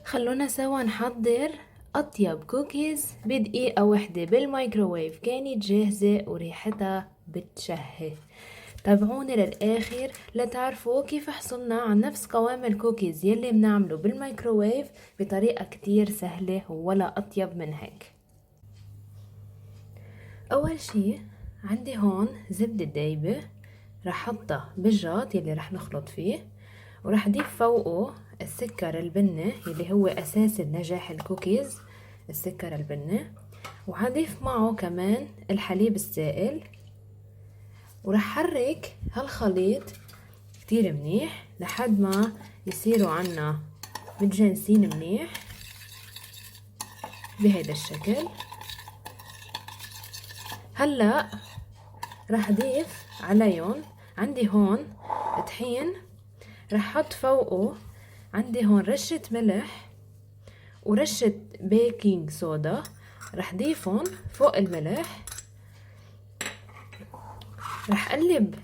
خلونا سوا نحضر أطيب كوكيز بدقيقة واحدة بالميكروويف. كانت جاهزة وريحتها بتشهي. تابعوني للآخر لتعرفوا كيف حصلنا على نفس قوام الكوكيز يلي بنعمله بالميكروويف بطريقة كتير سهلة ولا أطيب من هيك. أول شي عندي هون زبدة دايبة، رح حطها بالجاط يلي رح نخلط فيه، ورح اضيف فوقه السكر البني يلي هو اساس النجاح الكوكيز، السكر البني، وهضيف معه كمان الحليب السائل، ورح حرك هالخليط كتير منيح لحد ما يصيروا عنا متجانسين منيح بهيدا الشكل. هلأ رح اضيف عليهم، عندي هون طحين، رح حط فوقه عندي هون رشة ملح ورشة بيكنج صودا، رح ضيفهم فوق الملح. رح قلب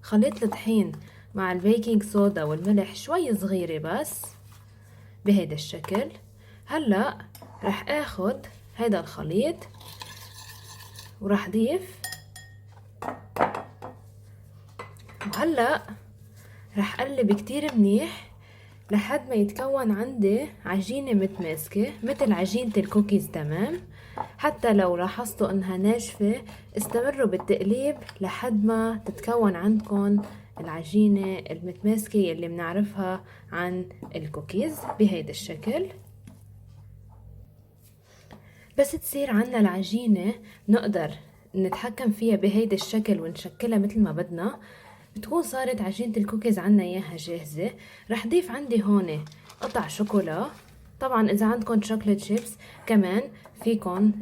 خليط الطحين مع البيكنج صودا والملح شوي صغيرة بس بهيدا الشكل. هلأ رح اخد هيدا الخليط ورح ضيف، وهلأ رح قلب كتير منيح لحد ما يتكون عندي عجينة متماسكة مثل عجينة الكوكيز تمام. حتى لو لاحظتوا انها ناشفة استمروا بالتقليب لحد ما تتكون عندكم العجينة المتماسكة يلي بنعرفها عن الكوكيز بهيدا الشكل. بس تصير عنا العجينة نقدر نتحكم فيها بهيدا الشكل ونشكلها مثل ما بدنا، بتكون صارت عجينة الكوكيز عنا اياها جاهزة. رح ضيف عندي هون قطع شوكولا، طبعا اذا عندكم شوكليت شيبس كمان فيكن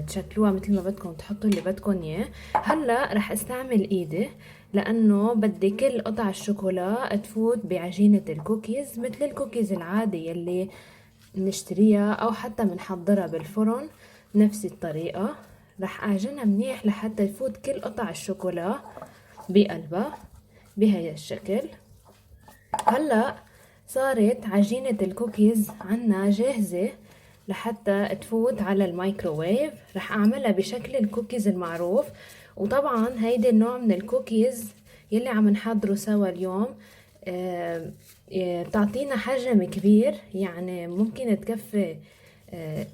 تشكلوها مثل ما بدكم، تحطوا اللي بدكم اياه. هلا رح استعمل ايدي لانه بدي كل قطع الشوكولا تفوت بعجينة الكوكيز مثل الكوكيز العادي يلي نشتريها او حتى منحضرها بالفرن نفس الطريقة. رح اعجنها منيح لحتى يفوت كل قطع الشوكولا بقلبها بهي الشكل. هلا صارت عجينة الكوكيز عنا جاهزة لحتى تفوت على الميكروويف. رح اعملها بشكل الكوكيز المعروف، وطبعا هيدي النوع من الكوكيز يلي عم نحضره سوا اليوم بتعطينا حجم كبير، يعني ممكن تكفي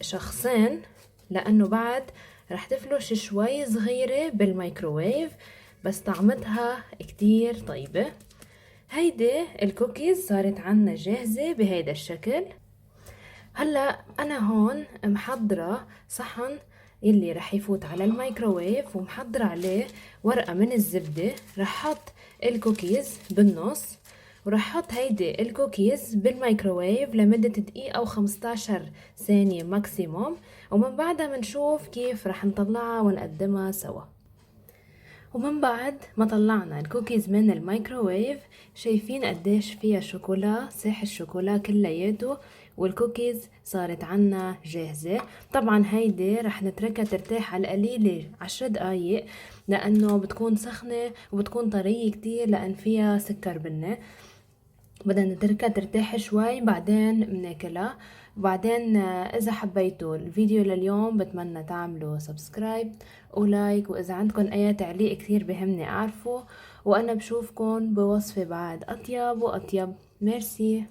شخصين، لانه بعد رح تفلش شوي صغيرة بالميكروويف بس طعمتها كتير طيبة. هيدي الكوكيز صارت عنا جاهزة بهيدا الشكل. هلا انا هون محضرة صحن يلي رح يفوت على الميكروويف ومحضرة عليه ورقة من الزبدة. رح حط الكوكيز بالنص ورح حط هيدي الكوكيز بالميكروويف لمدة دقيقة و15 ثانية ماكسيموم، ومن بعدها منشوف كيف رح نطلعها ونقدمها سوا. ومن بعد ما طلعنا الكوكيز من الميكروويف شايفين قديش فيها شوكولا، ساح الشوكولا كلياته، والكوكيز صارت عنا جاهزة. طبعا هيدي رح نتركها ترتاح على القليلة 10 دقايق لأنه بتكون سخنة وبتكون طرية كتير لأن فيها سكر بني. بدنا نتركها ترتاح شوي بعدين بناكلها. وبعدين اذا حبيتوا الفيديو لليوم بتمنى تعملوا سبسكرايب ولايك، واذا عندكم اي تعليق كثير بهمني اعرفه، وانا بشوفكم بوصفة بعد اطيب واطيب. ميرسي.